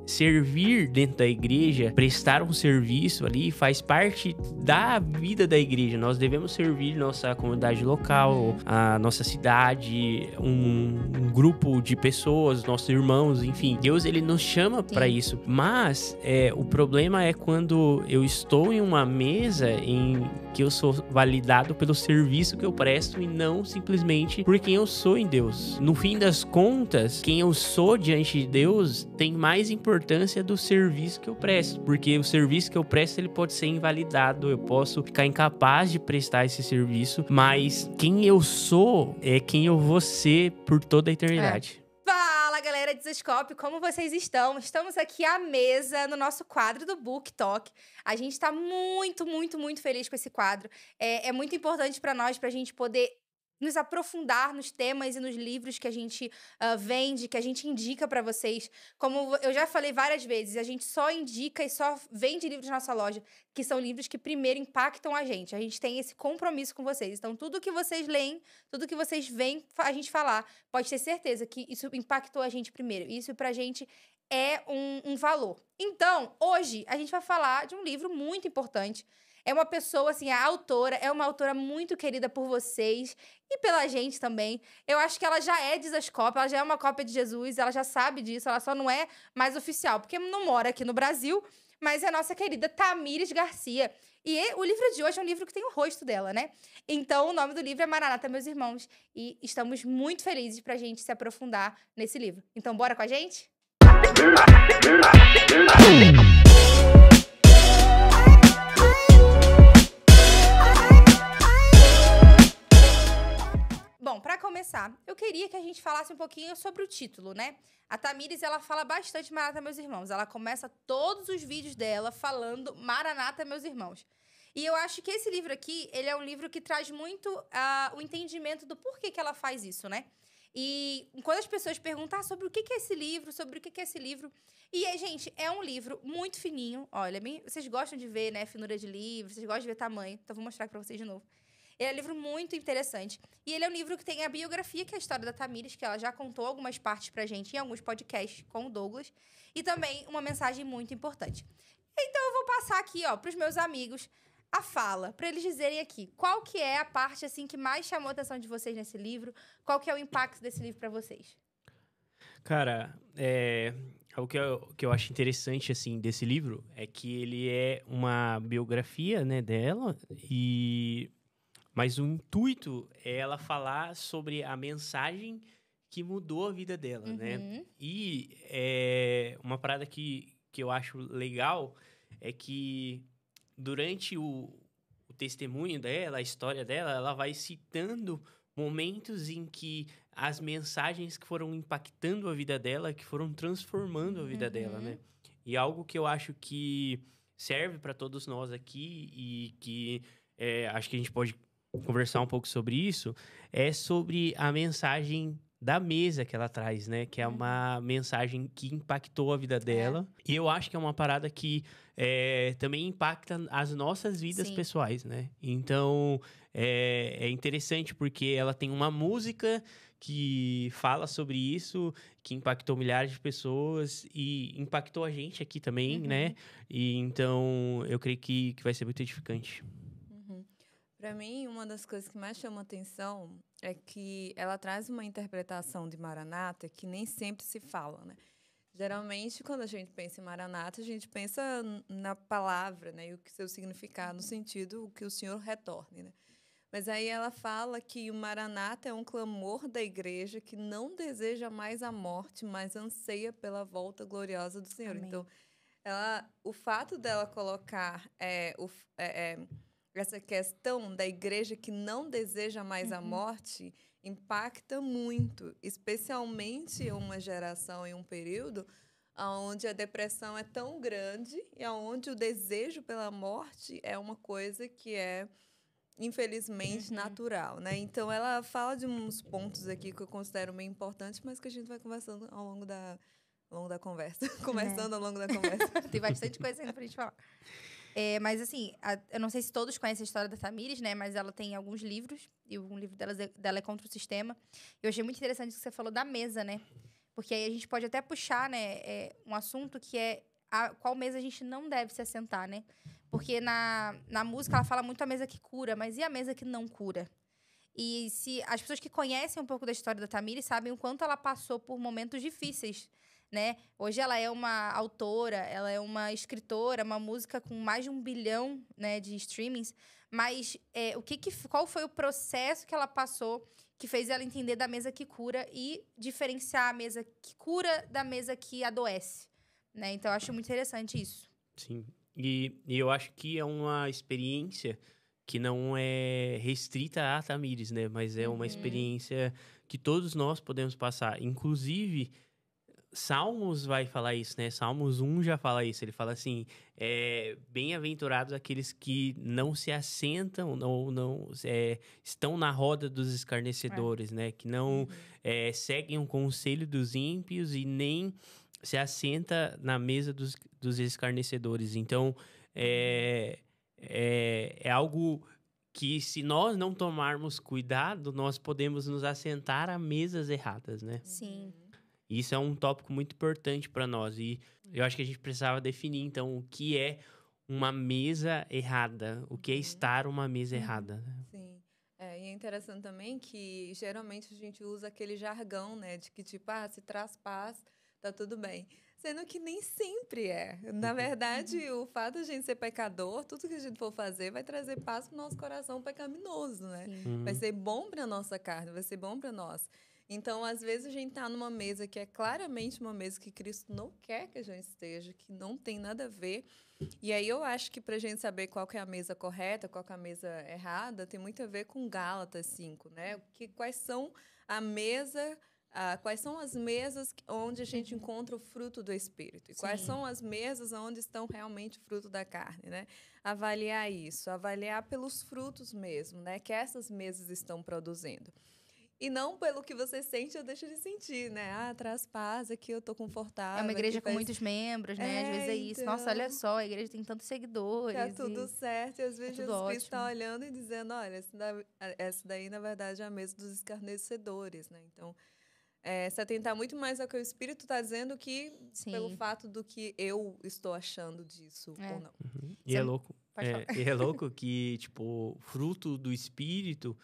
servir dentro da igreja, prestar um serviço ali, faz parte da vida da igreja. Nós devemos servir nossa comunidade local, a nossa cidade, um grupo de pessoas, nossos irmãos, enfim. Deus, ele nos chama para isso. Mas o problema é quando eu estou em uma mesa em que eu sou validado pelo serviço que eu presto e não simplesmente por quem eu sou em Deus. No fim das contas, quem eu sou diante de Deus tem mais importância do serviço que eu presto, porque o serviço que eu presto, ele pode ser invalidado, eu posso ficar incapaz de prestar esse serviço, mas quem eu sou é quem eu vou ser por toda a eternidade. Fala, galera de Zescope, como vocês estão? Estamos aqui à mesa no nosso quadro do Book Talk. A gente tá muito, muito, muito feliz com esse quadro. É muito importante pra nós, pra gente poder nos aprofundar nos temas e nos livros que a gente vende, que a gente indica pra vocês. Como eu já falei várias vezes, a gente só indica e só vende livros na nossa loja, que são livros que primeiro impactam a gente. A gente tem esse compromisso com vocês. Então, tudo que vocês leem, tudo que vocês veem a gente falar, pode ter certeza que isso impactou a gente primeiro. Isso pra gente é um valor. Então, hoje, a gente vai falar de um livro muito importante. É uma pessoa, assim, a autora é uma autora muito querida por vocês e pela gente também. Eu acho que ela já é de Zescope, ela já é uma cópia de Jesus, ela já sabe disso, ela só não é mais oficial, porque não mora aqui no Brasil, mas é a nossa querida Tamires Garcia. E o livro de hoje é um livro que tem o rosto dela, né? Então, o nome do livro é Maranata, Meus Irmãos. E estamos muito felizes pra gente se aprofundar nesse livro. Então, bora com a gente? Bom, para começar, eu queria que a gente falasse um pouquinho sobre o título, né? A Tamires, ela fala bastante Maranata, Meus Irmãos. Ela começa todos os vídeos dela falando Maranata, Meus Irmãos. E eu acho que esse livro aqui, ele é um livro que traz muito o entendimento do porquê que ela faz isso, né? E quando as pessoas perguntam sobre o que é esse livro, sobre o que é esse livro... E, gente, é um livro muito fininho. Olha, vocês gostam de ver, né, finura de livro, vocês gostam de ver tamanho. Então, vou mostrar para vocês de novo. Ele é um livro muito interessante. E ele é um livro que tem a biografia, que é a história da Tamires, que ela já contou algumas partes pra gente em alguns podcasts com o Douglas. E também uma mensagem muito importante. Então, eu vou passar aqui, ó, pros meus amigos a fala, pra eles dizerem aqui qual que é a parte, assim, que mais chamou a atenção de vocês nesse livro, qual que é o impacto desse livro pra vocês. Cara, o que eu acho interessante, assim, desse livro é que ele é uma biografia, né, dela, mas o intuito é ela falar sobre a mensagem que mudou a vida dela, né? E uma parada que eu acho legal é que durante o testemunho dela, a história dela, ela vai citando momentos em que as mensagens que foram impactando a vida dela, que foram transformando a vida dela, né? E algo que eu acho que serve para todos nós aqui e que acho que a gente pode conversar um pouco sobre isso, é sobre a mensagem da mesa que ela traz, né? Que é uma mensagem que impactou a vida dela. E eu acho que é uma parada que também impacta as nossas vidas pessoais, né? Então, é interessante porque ela tem uma música que fala sobre isso, que impactou milhares de pessoas e impactou a gente aqui também, né? E então, eu creio que vai ser muito edificante. Para mim, uma das coisas que mais chama atenção é que ela traz uma interpretação de Maranata que nem sempre se fala, né? Geralmente, quando a gente pensa em Maranata, a gente pensa na palavra, né? E o que seu significado, no sentido que o Senhor retorne, né? Mas aí ela fala que o Maranata é um clamor da igreja que não deseja mais a morte, mas anseia pela volta gloriosa do Senhor. Amém. Então, o fato dela colocar essa questão da igreja que não deseja mais a morte impacta muito, especialmente uma geração e um período onde a depressão é tão grande e onde o desejo pela morte é uma coisa que é, infelizmente, natural, né? Então, ela fala de uns pontos aqui que eu considero bem importantes, mas que a gente vai conversando ao longo da conversa. Conversando ao longo da conversa. Tem bastante coisa ainda pra gente falar. Mas, assim, eu não sei se todos conhecem a história da Tamires, né? Mas ela tem alguns livros. E um livro dela é Contra o Sistema. Eu achei muito interessante que você falou da mesa, né? Porque aí a gente pode até puxar, né, um assunto que é qual mesa a gente não deve se assentar, né? Porque na música ela fala muito a mesa que cura, mas e a mesa que não cura? E se as pessoas que conhecem um pouco da história da Thamires sabem o quanto ela passou por momentos difíceis, né? Hoje ela é uma autora, ela é uma escritora, uma música com mais de 1 bilhão, né, de streamings. Mas qual foi o processo que ela passou que fez ela entender da mesa que cura e diferenciar a mesa que cura da mesa que adoece, né? Então, eu acho muito interessante isso. Sim. E eu acho que é uma experiência que não é restrita a Thamires, né? Mas é uma experiência que todos nós podemos passar. Inclusive, Salmos vai falar isso, né? Salmos 1 já fala isso. Ele fala assim, bem-aventurados aqueles que não se assentam ou não estão na roda dos escarnecedores, né? Que não seguem o conselho dos ímpios e nem se assenta na mesa dos escarnecedores. Então, é algo que, se nós não tomarmos cuidado, nós podemos nos assentar a mesas erradas, né? Sim. Isso é um tópico muito importante para nós. E eu acho que a gente precisava definir, então, o que é uma mesa errada. O que é estar uma mesa errada. Né? Sim. E é interessante também que, geralmente, a gente usa aquele jargão, né? De que, tipo, se traz paz, tá tudo bem. Sendo que nem sempre é. Na verdade, o fato de a gente ser pecador, tudo que a gente for fazer vai trazer paz pro nosso coração pecaminoso, né? Vai ser bom pra nossa carne, vai ser bom pra nós. Então, às vezes, a gente tá numa mesa que é claramente uma mesa que Cristo não quer que a gente esteja, que não tem nada a ver. E aí, eu acho que pra gente saber qual que é a mesa correta, qual que é a mesa errada, tem muito a ver com Gálatas 5, né? Quais são as mesas onde a gente encontra o fruto do Espírito? E quais são as mesas onde estão realmente o fruto da carne, né? Avaliar isso, avaliar pelos frutos mesmo, né? Que essas mesas estão produzindo. E não pelo que você sente ou deixa de sentir, né? Traz paz, aqui eu tô confortável. É uma igreja com muitos membros, né? Às vezes é isso. Nossa, olha só, a igreja tem tantos seguidores. Tá tudo certo. E às vezes Jesus Cristo tá ótimo. olhando e dizendo, olha, essa daí, na verdade, é a mesa dos escarnecedores, né? Então, se atentar muito mais ao que o Espírito está dizendo que pelo fato do que eu estou achando disso ou não. E é louco. E é louco que, tipo, fruto do Espírito,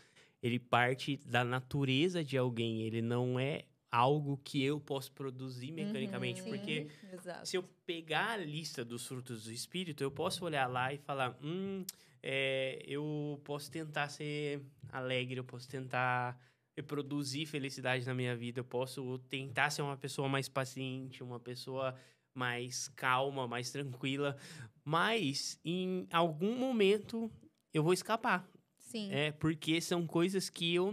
ele parte da natureza de alguém. Ele não é algo que eu posso produzir mecanicamente. Porque se eu pegar a lista dos frutos do Espírito, eu posso olhar lá e falar, eu posso tentar ser alegre, eu posso tentar produzir felicidade na minha vida, eu posso tentar ser uma pessoa mais paciente, uma pessoa mais calma, mais tranquila, mas em algum momento eu vou escapar. Sim. Porque são coisas que eu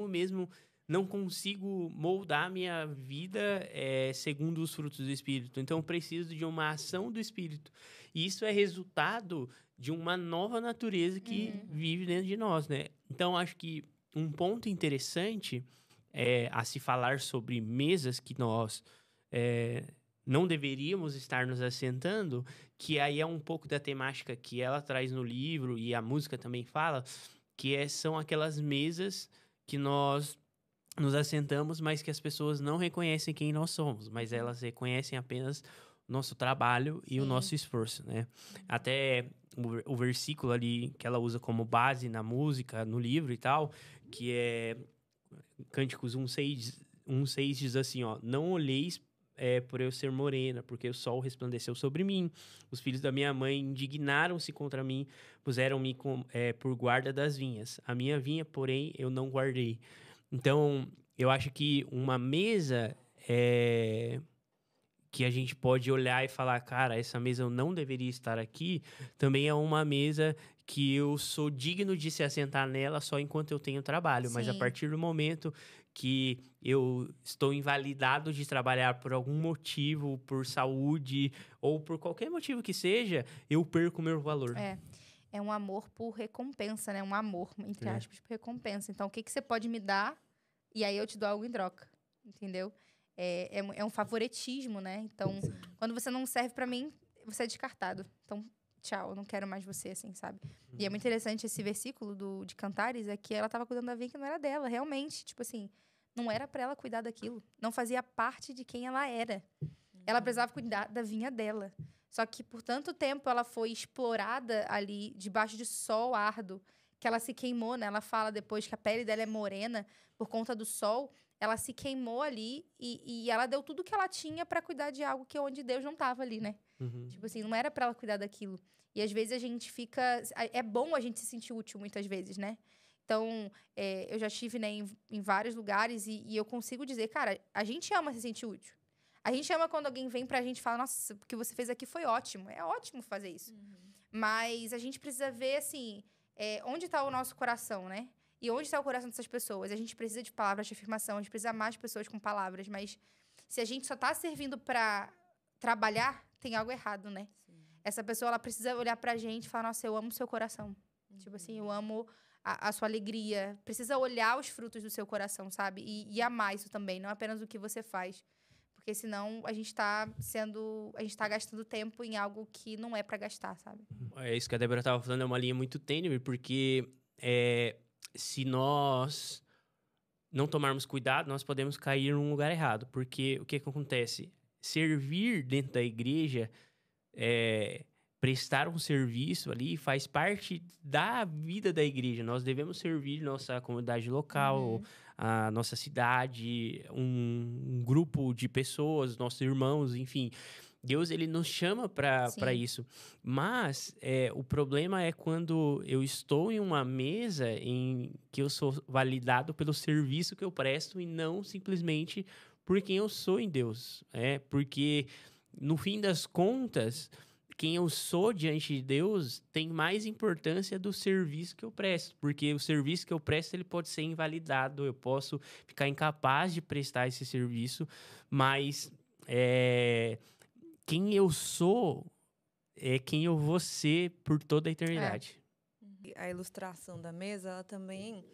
mesmo não consigo moldar a minha vida segundo os frutos do Espírito. Então, eu preciso de uma ação do Espírito. E isso é resultado de uma nova natureza que vive dentro de nós, né? Então, acho que um ponto interessante a se falar sobre mesas que nós não deveríamos estar nos assentando, que aí é um pouco da temática que ela traz no livro e a música também fala, que são aquelas mesas que nós nos assentamos, mas que as pessoas não reconhecem quem nós somos, mas elas reconhecem apenas o nosso trabalho e o nosso esforço, né? Até o versículo ali que ela usa como base na música, no livro e tal, que é Cânticos 1:6 diz assim, ó, não olheis por eu ser morena, porque o sol resplandeceu sobre mim. Os filhos da minha mãe indignaram-se contra mim, puseram-me por guarda das vinhas. A minha vinha, porém, eu não guardei. Então, eu acho que uma mesa que a gente pode olhar e falar, cara, essa mesa eu não deveria estar aqui, também é uma mesa que eu sou digno de se assentar nela só enquanto eu tenho trabalho. Sim. Mas a partir do momento que eu estou invalidado de trabalhar por algum motivo, por saúde ou por qualquer motivo que seja, eu perco o meu valor. É um amor por recompensa, né? Um amor, entre aspas, por recompensa. Então, o que você pode me dar? E aí eu te dou algo em troca, entendeu? É um favoritismo, né? Então, quando você não serve pra mim, você é descartado. Então, tchau, eu não quero mais você, assim, sabe? E é muito interessante esse versículo de Cantares, é que ela tava cuidando da vinha que não era dela, realmente. Tipo assim, Não era para ela cuidar daquilo. Não fazia parte de quem ela era. Ela precisava cuidar da vinha dela. Só que por tanto tempo ela foi explorada ali, debaixo de sol árduo, que ela se queimou, né? Ela fala depois que a pele dela é morena por conta do sol. Ela se queimou ali e ela deu tudo que ela tinha para cuidar de algo que onde Deus não estava ali, né? Tipo assim, não era para ela cuidar daquilo. E às vezes a gente fica... É bom a gente se sentir útil muitas vezes, né? Então, eu já estive, né, em vários lugares e eu consigo dizer, cara, a gente ama se sentir útil. A gente ama quando alguém vem pra gente e fala, nossa, o que você fez aqui foi ótimo. É ótimo fazer isso. Mas a gente precisa ver, assim, onde está o nosso coração, né? E onde está o coração dessas pessoas? A gente precisa de palavras de afirmação, a gente precisa amar as pessoas com palavras. Mas se a gente só tá servindo pra trabalhar, tem algo errado, né? Sim. Essa pessoa, ela precisa olhar pra gente e falar, nossa, eu amo o seu coração. Tipo assim, eu amo a sua alegria. Precisa olhar os frutos do seu coração, sabe? E amar isso também, não apenas o que você faz. Porque senão a gente tá gastando tempo em algo que não é pra gastar, sabe? É isso que a Débora tava falando, é uma linha muito tênue, porque se nós não tomarmos cuidado, nós podemos cair num lugar errado. Porque o que acontece? Servir dentro da igreja, prestar um serviço ali, faz parte da vida da igreja. Nós devemos servir nossa comunidade local, a nossa cidade, um grupo de pessoas, nossos irmãos, enfim. Deus, ele nos chama para isso. Mas o problema é quando eu estou em uma mesa em que eu sou validado pelo serviço que eu presto e não simplesmente por quem eu sou em Deus. Porque, no fim das contas, quem eu sou diante de Deus tem mais importância do serviço que eu presto. Porque o serviço que eu presto, ele pode ser invalidado. Eu posso ficar incapaz de prestar esse serviço, mas quem eu sou é quem eu vou ser por toda a eternidade. A ilustração da mesa, ela também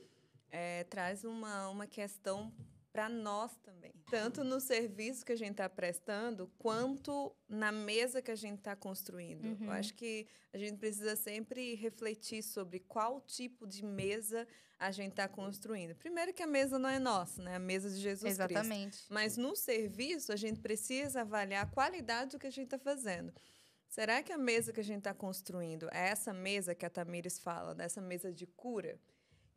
traz uma questão para nós também. Tanto no serviço que a gente está prestando, quanto na mesa que a gente está construindo. Eu acho que a gente precisa sempre refletir sobre qual tipo de mesa a gente está construindo. Primeiro que a mesa não é nossa, né? A mesa de Jesus Cristo. Exatamente. Mas no serviço, a gente precisa avaliar a qualidade do que a gente está fazendo. Será que a mesa que a gente está construindo é essa mesa que a Tamires fala, dessa mesa de cura?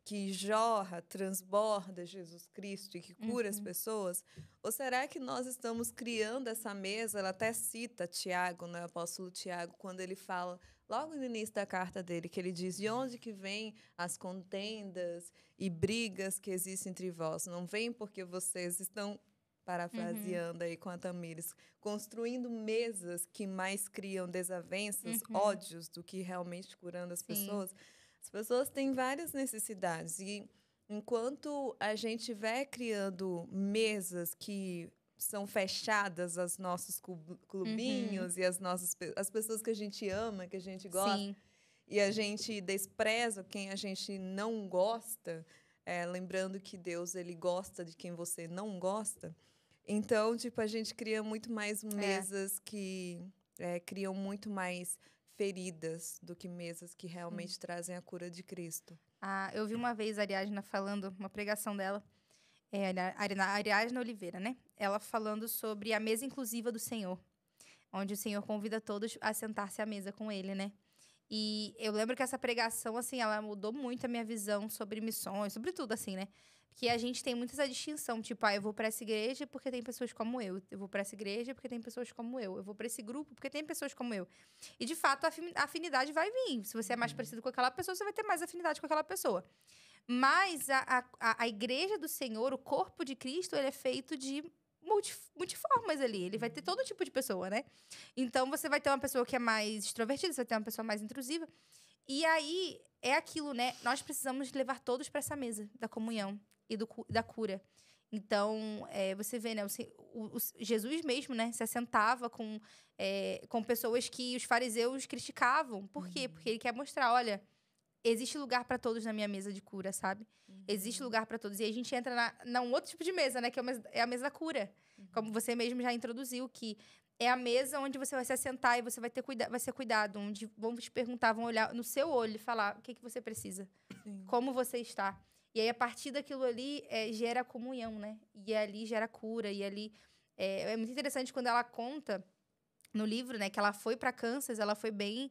Que jorra, transborda Jesus Cristo e que cura as pessoas? Ou será que nós estamos criando essa mesa? Ela até cita Tiago, né, o apóstolo Tiago, quando ele fala, logo no início da carta dele, que ele diz, de onde que vêm as contendas e brigas que existem entre vós? Não vem porque vocês estão, parafraseando aí com a Tamires, construindo mesas que mais criam desavenças, ódios, do que realmente curando as pessoas? As pessoas têm várias necessidades e enquanto a gente estiver criando mesas que são fechadas aos nossos clubinhos e as pessoas que a gente ama, que a gente gosta, e a gente despreza quem a gente não gosta, lembrando que Deus, ele gosta de quem você não gosta. Então, tipo, a gente cria muito mais mesas que criam muito mais feridas do que mesas que realmente trazem a cura de Cristo. Eu vi uma vez a Ariadna falando, uma pregação dela, a Ariadna Oliveira, né? Ela falando sobre a mesa inclusiva do Senhor, onde o Senhor convida todos a sentar-se à mesa com ele, né? E eu lembro que essa pregação, assim, ela mudou muito a minha visão sobre missões, sobre tudo, assim, né? Porque a gente tem muito essa distinção, tipo, eu vou para essa igreja porque tem pessoas como eu vou para essa igreja porque tem pessoas como eu vou para esse grupo porque tem pessoas como eu. E, de fato, a afinidade vai vir. Se você é mais parecido com aquela pessoa, você vai ter mais afinidade com aquela pessoa. Mas a igreja do Senhor, o corpo de Cristo, ele é feito de multiformas ali. Ele vai ter todo tipo de pessoa, né? Então, você vai ter uma pessoa que é mais extrovertida, você vai ter uma pessoa mais intrusiva. E aí, é aquilo, né? Nós precisamos levar todos para essa mesa da comunhão e da cura. Então, você vê, né? Jesus mesmo, né? Se assentava com pessoas que os fariseus criticavam. Por quê? Porque ele quer mostrar, olha, existe lugar para todos na minha mesa de cura, sabe? Existe lugar para todos. E aí a gente entra num outro tipo de mesa, né? Que é a mesa da cura. Como você mesmo já introduziu, que é a mesa onde você vai se assentar e você vai ser cuidado. Onde vão te perguntar, vão olhar no seu olho e falar o que você precisa. Como você está. E aí, a partir daquilo ali, gera comunhão, né? E ali gera cura. E ali... É muito interessante quando ela conta no livro, né? Que ela foi para Kansas, ela foi bem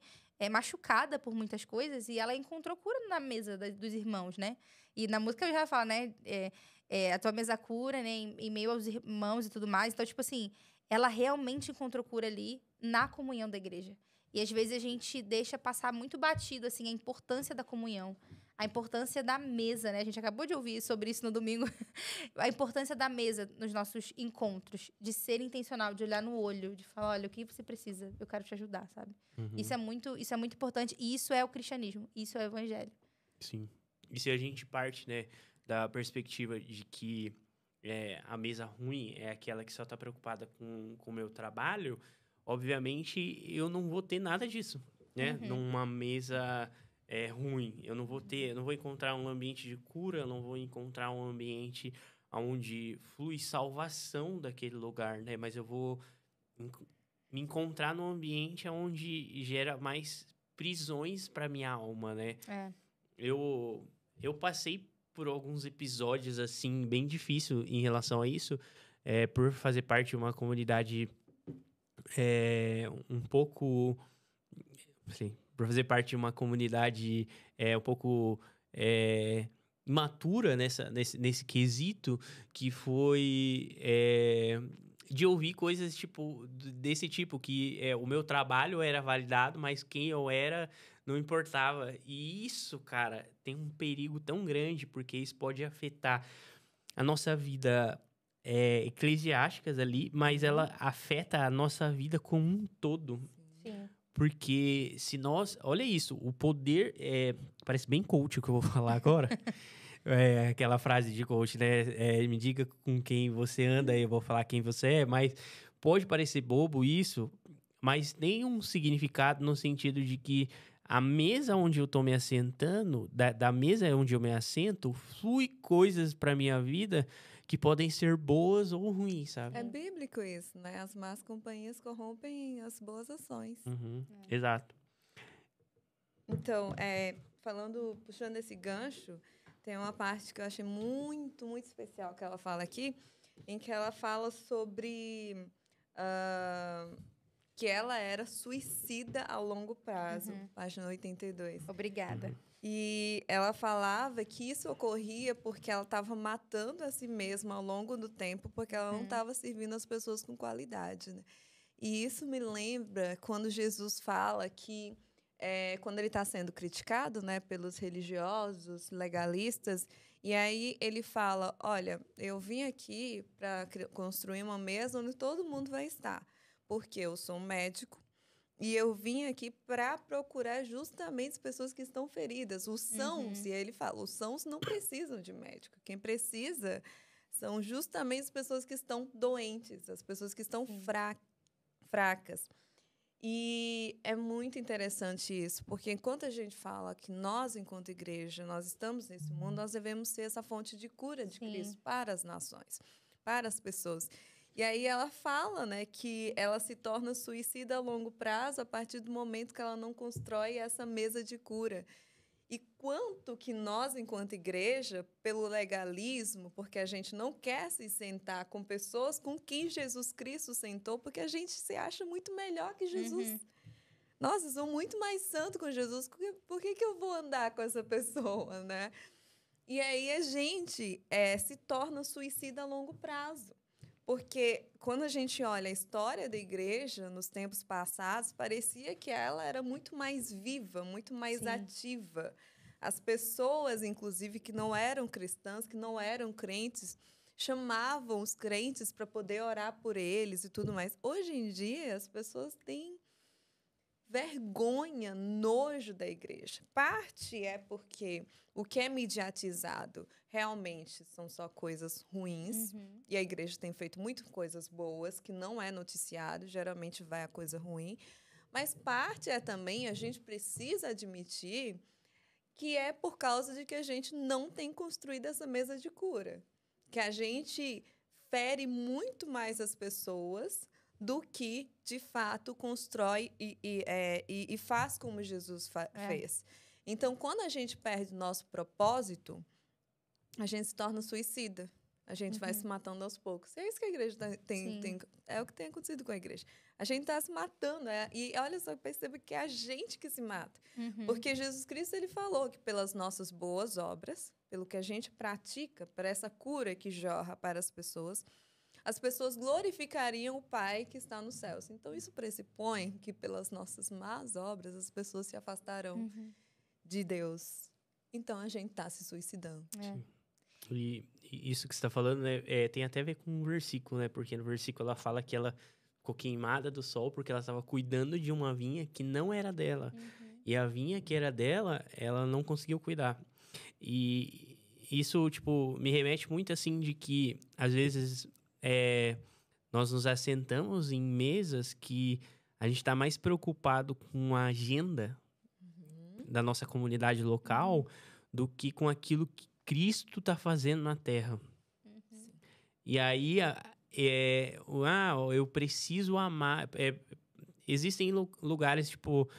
machucada por muitas coisas. E ela encontrou cura na mesa dos irmãos, né? E na música eu já falo, né? A tua mesa cura, né? Em meio aos irmãos e tudo mais. Então, tipo assim, ela realmente encontrou cura ali na comunhão da igreja. E às vezes a gente deixa passar muito batido, assim, a importância da comunhão. A importância da mesa, né? A gente acabou de ouvir sobre isso no domingo. A importância da mesa nos nossos encontros. De ser intencional, de olhar no olho, de falar, olha, o que você precisa? Eu quero te ajudar, sabe? Uhum. Isso é muito importante. E isso é o cristianismo. Isso é o evangelho. Sim. E se a gente parte, né, da perspectiva de que a mesa ruim é aquela que só tá preocupada com o meu trabalho, obviamente eu não vou ter nada disso, né? Uhum. Numa mesa ruim. Eu não vou encontrar um ambiente de cura, eu não vou encontrar um ambiente onde flui salvação daquele lugar, né? Mas eu vou me encontrar num ambiente onde gera mais prisões para minha alma, né? Eu passei por alguns episódios, assim, bem difícil em relação a isso, por fazer parte de uma comunidade um pouco... Assim, por fazer parte de uma comunidade um pouco imatura nesse quesito, que foi de ouvir coisas desse tipo, que o meu trabalho era validado, mas quem eu era não importava. E isso, cara, tem um perigo tão grande, porque isso pode afetar a nossa vida eclesiásticas ali, mas ela afeta a nossa vida como um todo. Sim. Porque se nós... Olha isso, o poder... parece bem coach o que eu vou falar agora. Aquela frase de coach, né? Me diga com quem você anda e eu vou falar quem você é. Mas pode parecer bobo isso, mas tem um significado no sentido de que a mesa onde eu tô me assentando, da mesa onde eu me assento, flui coisas pra minha vida que podem ser boas ou ruins, sabe? É bíblico isso, né? As más companhias corrompem as boas ações. Uhum, exato. Então, puxando esse gancho, tem uma parte que eu achei muito, muito especial que ela fala aqui, em que ela fala sobre que ela era suicida a longo prazo, página 82. Obrigada. Uhum. E ela falava que isso ocorria porque ela estava matando a si mesma ao longo do tempo, porque ela não estava servindo as pessoas com qualidade, né? E isso me lembra quando Jesus fala que, quando ele está sendo criticado, né, pelos religiosos, legalistas, e aí ele fala, olha, eu vim aqui para construir uma mesa onde todo mundo vai estar, porque eu sou um médico, e eu vim aqui para procurar justamente as pessoas que estão feridas. Os sãos, e aí ele fala, os sãos não precisam de médico. Quem precisa são justamente as pessoas que estão doentes, as pessoas que estão fracas. E é muito interessante isso, porque enquanto a gente fala que nós, enquanto igreja, nós estamos nesse mundo, nós devemos ser essa fonte de cura de Cristo para as nações, para as pessoas. E aí ela fala, né, que ela se torna suicida a longo prazo a partir do momento que ela não constrói essa mesa de cura. E quanto que nós, enquanto igreja, pelo legalismo, porque a gente não quer se sentar com pessoas com quem Jesus Cristo sentou, porque a gente se acha muito melhor que Jesus. Nossa, eu sou muito mais santo com Jesus, por que eu vou andar com essa pessoa, né? E aí a gente se torna suicida a longo prazo. Porque quando a gente olha a história da igreja nos tempos passados, parecia que ela era muito mais viva, muito mais ativa. As pessoas, inclusive, que não eram cristãs, que não eram crentes, chamavam os crentes para poder orar por eles e tudo mais. Hoje em dia, as pessoas têm vergonha, nojo da igreja. Parte é porque o que é mediatizado realmente são só coisas ruins, e a igreja tem feito muitas coisas boas que não é noticiado, geralmente vai a coisa ruim, mas parte é também, a gente precisa admitir que é por causa de que a gente não tem construído essa mesa de cura, que a gente fere muito mais as pessoas do que, de fato, constrói e faz como Jesus fez. Então, quando a gente perde o nosso propósito, a gente se torna suicida. A gente vai se matando aos poucos. É isso que a igreja é o que tem acontecido com a igreja. A gente está se matando. E olha só, perceba que é a gente que se mata. Porque Jesus Cristo, ele falou que pelas nossas boas obras, pelo que a gente pratica, por essa cura que jorra para as pessoas glorificariam o Pai que está nos céus. Então, isso pressupõe que pelas nossas más obras, as pessoas se afastarão de Deus. Então, a gente está se suicidando. E isso que você está falando, né, tem até a ver com um versículo, né? Porque no versículo ela fala que ela ficou queimada do sol porque ela estava cuidando de uma vinha que não era dela. E a vinha que era dela, ela não conseguiu cuidar. E isso, tipo, me remete muito, assim, de que, às vezes, nós nos assentamos em mesas que a gente está mais preocupado com a agenda da nossa comunidade local do que com aquilo que Cristo está fazendo na Terra. E aí, eu preciso amar. Existem lugares, tipo,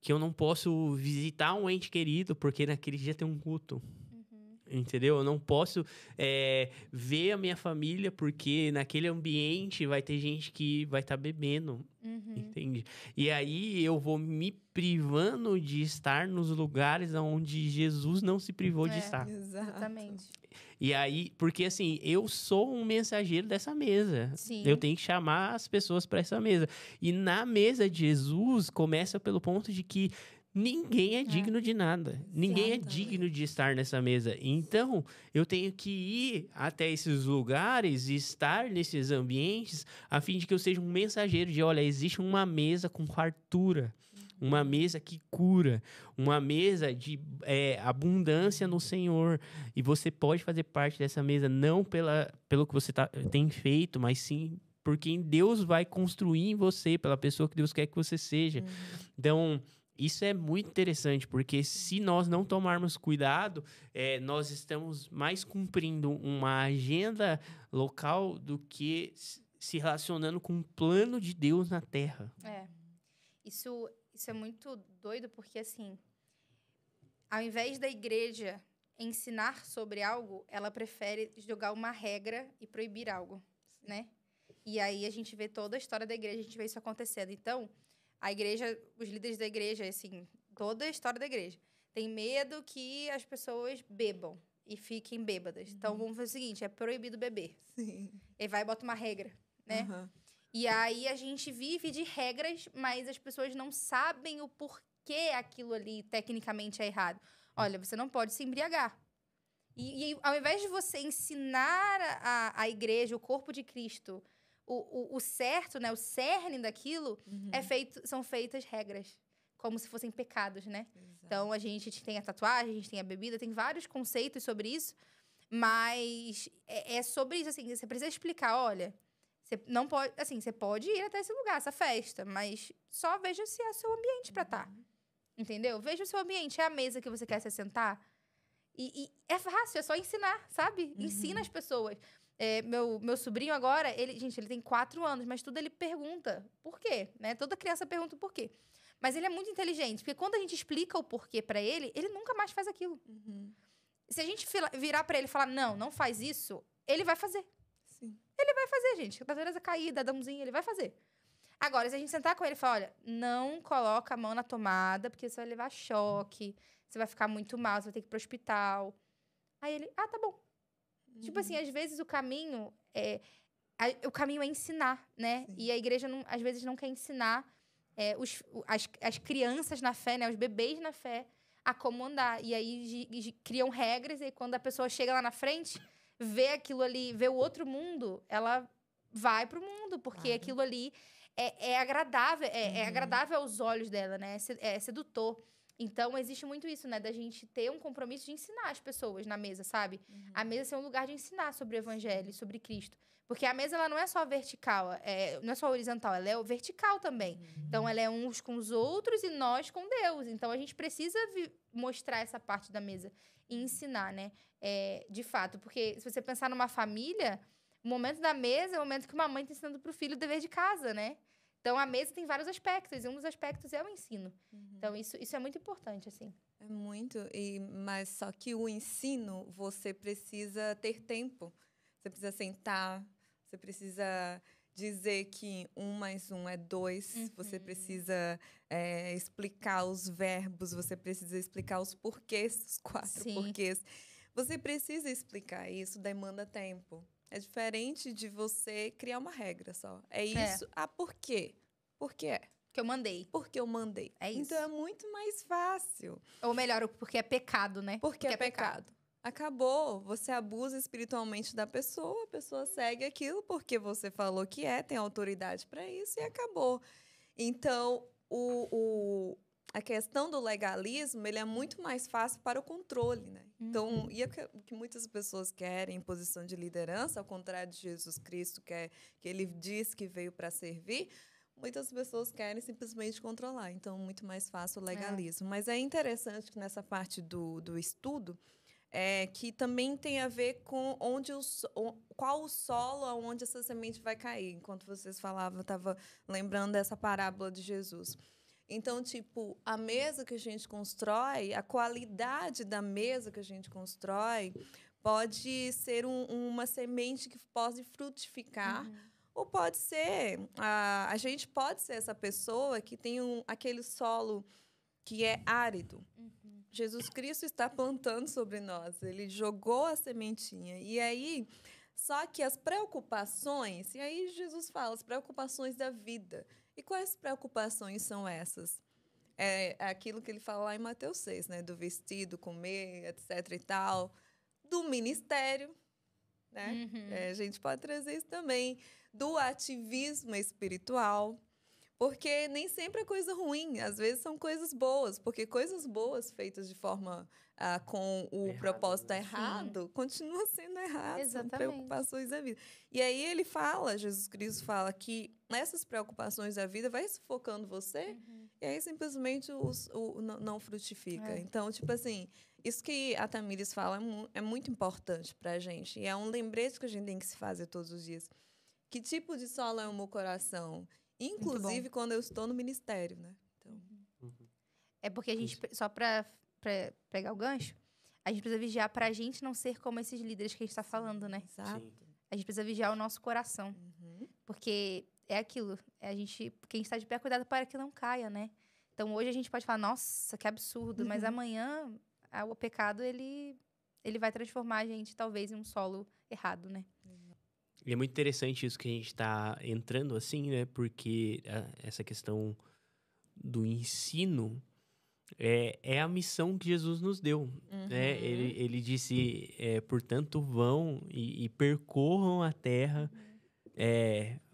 que eu não posso visitar um ente querido porque naquele dia tem um culto. Entendeu? Eu não posso ver a minha família porque naquele ambiente vai ter gente que vai estar bebendo. Entende? E aí eu vou me privando de estar nos lugares onde Jesus não se privou de estar. Exatamente. E aí, porque assim, eu sou um mensageiro dessa mesa. Sim. Eu tenho que chamar as pessoas para essa mesa. E na mesa de Jesus, começa pelo ponto de que ninguém é digno de nada. Ninguém é digno de estar nessa mesa. Então, eu tenho que ir até esses lugares e estar nesses ambientes a fim de que eu seja um mensageiro de, olha, existe uma mesa com fartura, uma mesa que cura, uma mesa de abundância no Senhor. E você pode fazer parte dessa mesa não pelo que você tem feito, mas sim por quem Deus vai construir em você, pela pessoa que Deus quer que você seja. Então, isso é muito interessante, porque se nós não tomarmos cuidado, nós estamos mais cumprindo uma agenda local do que se relacionando com o plano de Deus na Terra. Isso é muito doido, porque, assim, ao invés da igreja ensinar sobre algo, ela prefere jogar uma regra e proibir algo, né? E aí a gente vê toda a história da igreja, a gente vê isso acontecendo. Então, a igreja, os líderes da igreja, assim, toda a história da igreja, tem medo que as pessoas bebam e fiquem bêbadas. Então, vamos fazer o seguinte, é proibido beber. Sim. E vai e bota uma regra, né? E aí a gente vive de regras, mas as pessoas não sabem o porquê aquilo ali tecnicamente é errado. Olha, você não pode se embriagar. E ao invés de você ensinar a igreja, o corpo de Cristo, o certo, né, o cerne daquilo, são feitas regras, como se fossem pecados, né? Exato. Então, a gente tem a tatuagem, a gente tem a bebida, tem vários conceitos sobre isso, mas é sobre isso, assim, você precisa explicar, olha, você não pode, assim, você pode ir até esse lugar, essa festa, mas só veja se é seu ambiente para estar, entendeu? Veja o seu ambiente, é a mesa que você quer se sentar, e é fácil, é só ensinar, sabe? Ensina as pessoas. Meu sobrinho agora, ele tem 4 anos, mas tudo ele pergunta por quê, né? Toda criança pergunta o porquê. Mas ele é muito inteligente, porque quando a gente explica o porquê pra ele, ele nunca mais faz aquilo. Se a gente virar pra ele e falar, não faz isso, ele vai fazer. Sim. Ele vai fazer, gente. A natureza caída, Adãozinho, ele vai fazer. Agora, se a gente sentar com ele e falar, olha, não coloca a mão na tomada, porque você vai levar choque, você vai ficar muito mal, você vai ter que ir pro hospital. Aí ele, tá bom. Tipo assim, às vezes o caminho é ensinar, né? Sim. E a igreja, às vezes, não quer ensinar as crianças na fé, né? Os bebês na fé, a como andar. E aí criam regras, e aí, quando a pessoa chega lá na frente, vê aquilo ali, vê o outro mundo, ela vai pro mundo, porque aquilo ali é agradável, é agradável aos olhos dela, né? É sedutor. Então, existe muito isso, né? Da gente ter um compromisso de ensinar as pessoas na mesa, sabe? A mesa ser um lugar de ensinar sobre o evangelho, sobre Cristo. Porque a mesa, ela não é só vertical, não é só horizontal, ela é vertical também. Então, ela é uns com os outros e nós com Deus. Então, a gente precisa mostrar essa parte da mesa e ensinar, né? De fato, porque se você pensar numa família, o momento da mesa é o momento que uma mãe está ensinando para o filho o dever de casa, né? Então, a mesa tem vários aspectos, e um dos aspectos é o ensino. Então, isso é muito importante, assim. É muito, mas só que o ensino, você precisa ter tempo. Você precisa sentar, você precisa dizer que 1 mais 1 é 2, você precisa explicar os verbos, você precisa explicar os porquês, os 4 porquês. Você precisa explicar isso, demanda tempo. É diferente de você criar uma regra só. É isso. Ah, por quê? Por que é? Porque eu mandei. Porque eu mandei. É isso. Então é muito mais fácil. Ou melhor, porque é pecado, né? Porque é pecado. Acabou. Você abusa espiritualmente da pessoa, a pessoa segue aquilo porque você falou que tem autoridade para isso e acabou. Então, a questão do legalismo, ele é muito mais fácil para o controle, né? Então, e o que muitas pessoas querem em posição de liderança, ao contrário de Jesus Cristo, que ele diz que veio para servir, muitas pessoas querem simplesmente controlar. Então, muito mais fácil o legalismo. Mas é interessante que nessa parte do estudo, que também tem a ver com qual o solo onde essa semente vai cair. Enquanto vocês falavam, eu estava lembrando dessa parábola de Jesus. Então, tipo, a mesa que a gente constrói, a qualidade da mesa que a gente constrói pode ser uma semente que pode frutificar, ou pode ser, a gente pode ser essa pessoa que tem aquele solo que é árido. Jesus Cristo está plantando sobre nós, ele jogou a sementinha. E aí, só que as preocupações, e aí Jesus fala, as preocupações da vida. E quais preocupações são essas? É aquilo que ele fala lá em Mateus 6, né? Do vestido, comer, etc e tal. Do ministério, né? A gente pode trazer isso também. Do ativismo espiritual. Porque nem sempre é coisa ruim. Às vezes são coisas boas. Porque coisas boas feitas de forma com o propósito errado, continua sendo errado. Exatamente. São preocupações da vida. E aí ele fala, Jesus Cristo fala que essas preocupações da vida vai sufocando você e aí simplesmente não frutifica. Então, tipo assim, isso que a Tamires fala é muito importante pra gente. E é um lembrete que a gente tem que se fazer todos os dias. Que tipo de solo é o meu coração? Inclusive quando eu estou no ministério, né? Então... É porque a gente, só para pegar o gancho, a gente precisa vigiar para a gente não ser como esses líderes que a gente está falando, né? Exato. A gente precisa vigiar o nosso coração. Porque é aquilo. Quem está de pé, cuidado para que não caia, né? Então, hoje a gente pode falar, nossa, que absurdo. Mas amanhã, o pecado, ele vai transformar a gente, talvez, em um solo errado, né? E é muito interessante isso que a gente está entrando, assim, né? Porque essa questão do ensino é a missão que Jesus nos deu. Né? Ele disse, portanto, vão e percorram a terra,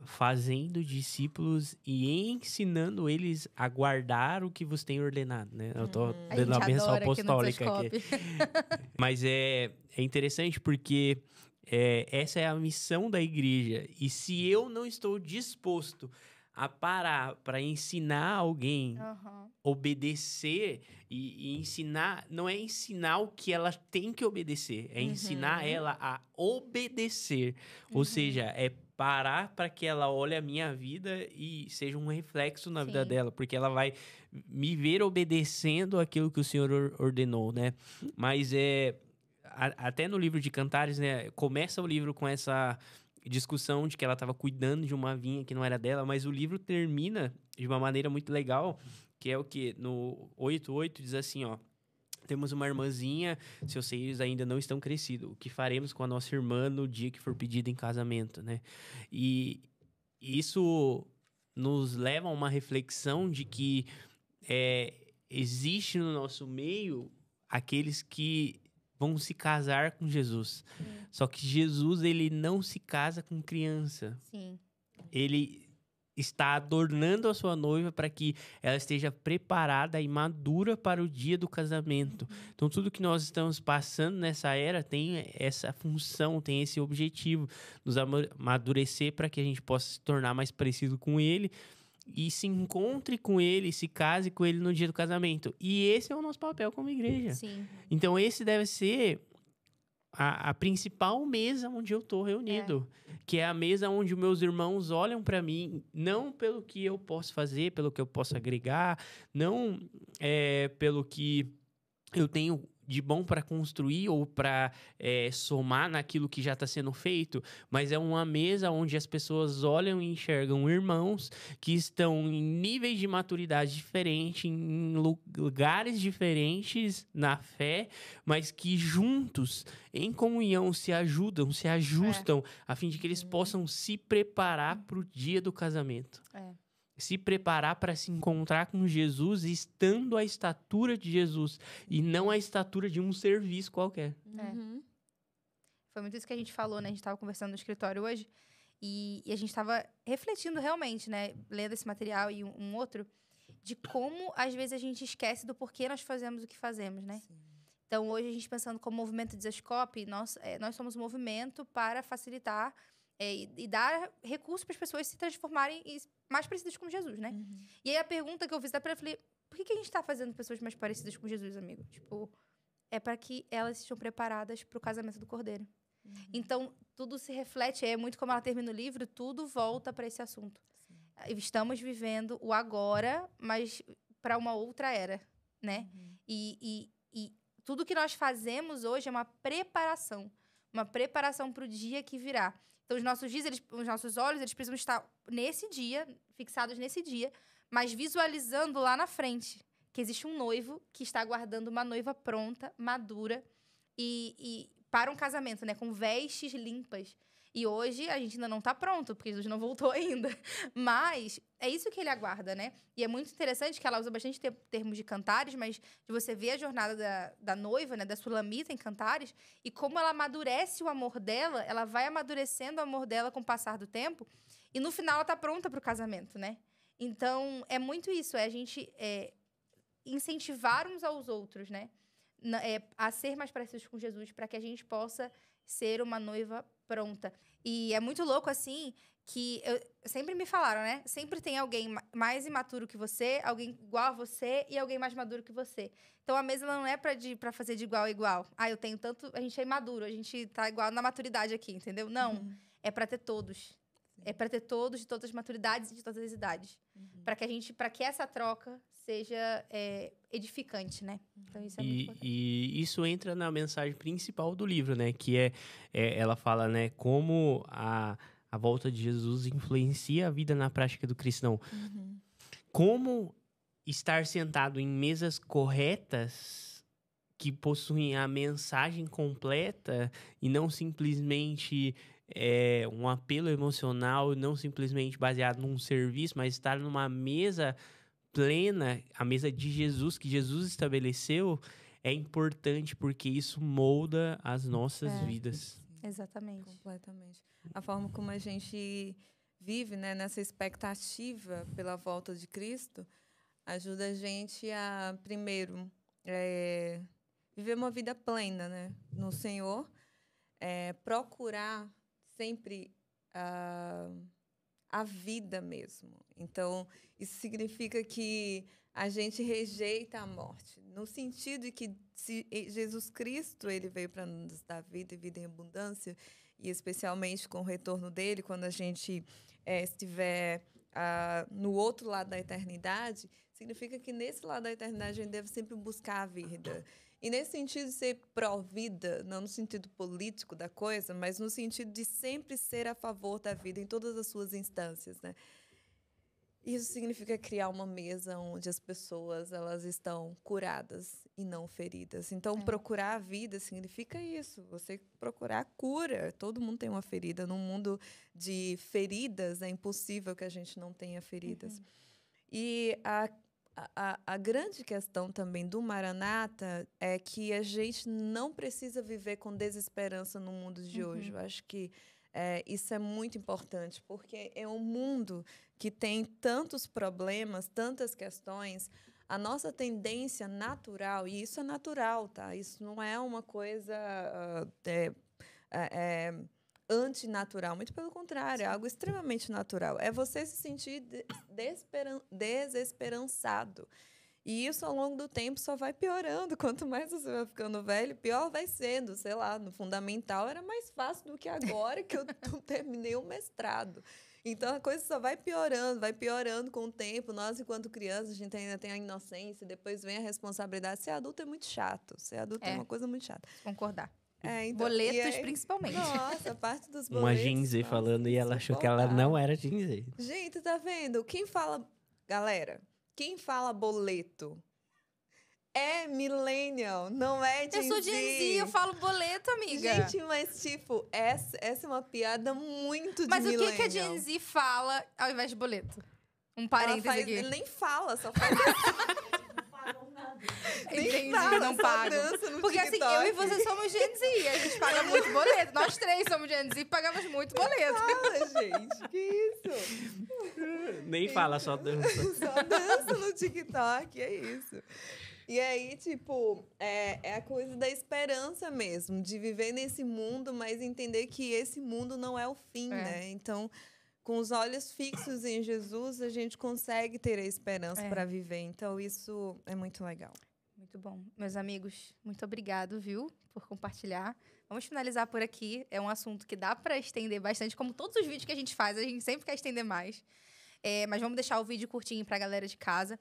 fazendo discípulos e ensinando eles a guardar o que vos tem ordenado. Né? Eu estou dando a bênção apostólica aqui. Mas é interessante porque... essa é a missão da igreja. E se eu não estou disposto a parar para ensinar alguém, obedecer e ensinar, não é ensinar o que ela tem que obedecer, é ensinar ela a obedecer. Ou seja, é parar para que ela olhe a minha vida e seja um reflexo na vida dela, porque ela vai me ver obedecendo aquilo que o Senhor ordenou, né? Mas até no livro de Cantares, né, começa o livro com essa discussão de que ela estava cuidando de uma vinha que não era dela, mas o livro termina de uma maneira muito legal, que é o que? No 8:8 diz assim, ó, temos uma irmãzinha, seus seios ainda não estão crescidos, o que faremos com a nossa irmã no dia que for pedida em casamento, né? E isso nos leva a uma reflexão de que existe no nosso meio aqueles que vão se casar com Jesus. Só que Jesus, ele não se casa com criança. Ele está adornando a sua noiva para que ela esteja preparada e madura para o dia do casamento. Então, tudo que nós estamos passando nessa era tem essa função, tem esse objetivo, nos amadurecer para que a gente possa se tornar mais parecido com ele e se encontre com ele, se case com ele no dia do casamento. E esse é o nosso papel como igreja. Então, esse deve ser a principal mesa onde eu tô reunido. Que é a mesa onde os meus irmãos olham para mim, não pelo que eu posso fazer, pelo que eu posso agregar, não pelo que eu tenho de bom para construir ou para somar naquilo que já está sendo feito, mas é uma mesa onde as pessoas olham e enxergam irmãos que estão em níveis de maturidade diferentes, em lugares diferentes na fé, mas que juntos, em comunhão, se ajudam, se ajustam, a fim de que eles possam se preparar para o dia do casamento. Se preparar para se encontrar com Jesus, estando à estatura de Jesus, e não à estatura de um serviço qualquer. Foi muito isso que a gente falou, né? A gente estava conversando no escritório hoje, e a gente estava refletindo realmente, né? Lendo esse material e um outro, de como, às vezes, a gente esquece do porquê nós fazemos o que fazemos, né? Sim. Então, hoje, a gente pensando como movimento Desascope, nós somos um movimento para facilitar e dar recursos para as pessoas se transformarem mais parecidas com Jesus, né? E aí, a pergunta que eu fiz para ela, eu falei, por que a gente está fazendo pessoas mais parecidas com Jesus, amigo? Tipo, é para que elas estejam preparadas para o casamento do Cordeiro. Então, tudo se reflete, é muito como ela termina o livro, tudo volta para esse assunto. Sim. Estamos vivendo o agora, mas para uma outra era, né? E tudo que nós fazemos hoje é uma preparação para o dia que virá. Então, os nossos olhos, eles precisam estar nesse dia, fixados nesse dia, mas visualizando lá na frente que existe um noivo que está aguardando uma noiva pronta, madura e para um casamento, né? Com vestes limpas. E hoje a gente ainda não está pronto, porque Jesus não voltou ainda. Mas é isso que ele aguarda, né? E é muito interessante que ela usa bastante termos de Cantares, mas de você ver a jornada da noiva, né? Da Sulamita em Cantares, e como ela amadurece o amor dela, ela vai amadurecendo o amor dela com o passar do tempo, e no final ela está pronta para o casamento, né? Então, é muito isso, é a gente incentivar uns aos outros, né? A ser mais parecidos com Jesus, para que a gente possa ser uma noiva pronta. E é muito louco, assim, que sempre me falaram, né? Sempre tem alguém mais imaturo que você, alguém igual a você e alguém mais maduro que você. Então, a mesa não é pra fazer de igual a igual. Eu tenho tanto... A gente é imaduro, a gente tá igual na maturidade aqui, entendeu? Não, é pra ter todos. É pra ter todos, de todas as maturidades e de todas as idades. Para que essa troca seja edificante, né? Então, isso é muito importante. E isso entra na mensagem principal do livro, né? Que ela fala, né? Como a volta de Jesus influencia a vida na prática do cristão. Como estar sentado em mesas corretas que possuem a mensagem completa e não simplesmente... um apelo emocional, não simplesmente baseado num serviço, mas estar numa mesa plena, a mesa de Jesus, que Jesus estabeleceu, é importante porque isso molda as nossas vidas. Sim. Exatamente. Completamente. A forma como a gente vive, né, nessa expectativa pela volta de Cristo ajuda a gente a, primeiro, viver uma vida plena, né, no Senhor, procurar sempre a vida mesmo. Então, isso significa que a gente rejeita a morte, no sentido de que se Jesus Cristo ele veio para nos dar vida e vida em abundância, e especialmente com o retorno dele, quando a gente estiver no outro lado da eternidade, significa que nesse lado da eternidade a gente deve sempre buscar a vida. E nesse sentido de ser pró-vida, não no sentido político da coisa, mas no sentido de sempre ser a favor da vida em todas as suas instâncias, né? Isso significa criar uma mesa onde as pessoas elas estão curadas e não feridas. Então, procurar a vida significa isso, você procurar a cura. Todo mundo tem uma ferida. Num mundo de feridas, é impossível que a gente não tenha feridas. E a grande questão também do Maranata é que a gente não precisa viver com desesperança no mundo de hoje. Eu acho que isso é muito importante, porque é um mundo que tem tantos problemas, tantas questões. A nossa tendência natural, e isso é natural, tá? Isso não é uma coisa antinatural, muito pelo contrário, é algo extremamente natural. É você se sentir desesperançado. E isso, ao longo do tempo, só vai piorando. Quanto mais você vai ficando velho, pior vai sendo. Sei lá, no fundamental era mais fácil do que agora que eu terminei o mestrado. Então, a coisa só vai piorando com o tempo. Nós, enquanto crianças, a gente ainda tem a inocência, depois vem a responsabilidade. Ser adulto é muito chato. Ser adulto é uma coisa muito chata. Concordar. Então, Boletos, principalmente. Nossa, a parte dos boletos. Uma Gen Z falando e ela achou que ela não era Gen Z. Gente, tá vendo? Quem fala... Galera, quem fala boleto é millennial, não é Gen Z. Eu sou Gen Z, eu falo boleto, amiga. Gente, mas tipo, essa é uma piada muito de Mas millennial. o que a Gen Z fala ao invés de boleto? Um parênteses aqui. Ele nem fala, só faz Entendi, fala, não só paga. dança no Porque assim, TikTok. eu e você somos Gen Z, a gente paga muito boleto. Nós três somos Gen Z e pagamos muito boleto. Fala, gente, que isso? Nem fala, só dança. Só dança no TikTok, é isso. E aí, tipo, é a coisa da esperança mesmo, de viver nesse mundo, mas entender que esse mundo não é o fim, né? Então, com os olhos fixos em Jesus, a gente consegue ter a esperança para viver. Então, isso é muito legal. Muito bom. Meus amigos, muito obrigado, viu, por compartilhar. Vamos finalizar por aqui. É um assunto que dá para estender bastante, como todos os vídeos que a gente faz, a gente sempre quer estender mais. Mas vamos deixar o vídeo curtinho para a galera de casa.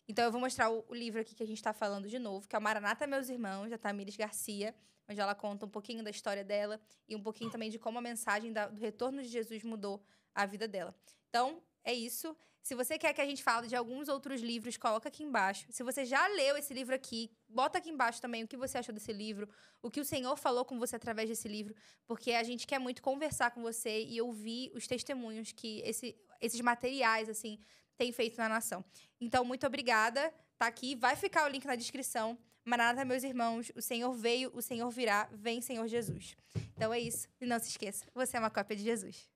Então, eu vou mostrar o livro aqui que a gente está falando de novo, que é o Maranata, Meus Irmãos, da Tamires Garcia, onde ela conta um pouquinho da história dela e um pouquinho também de como a mensagem do retorno de Jesus mudou a vida dela. Então, é isso. Se você quer que a gente fale de alguns outros livros, coloca aqui embaixo. Se você já leu esse livro aqui, bota aqui embaixo também o que você achou desse livro, o que o Senhor falou com você através desse livro, porque a gente quer muito conversar com você e ouvir os testemunhos que esses materiais, assim, têm feito na nação. Então, muito obrigada. Tá aqui, vai ficar o link na descrição. Maranata, meus irmãos, o Senhor veio, o Senhor virá. Vem, Senhor Jesus. Então é isso. E não se esqueça, você é uma cópia de Jesus.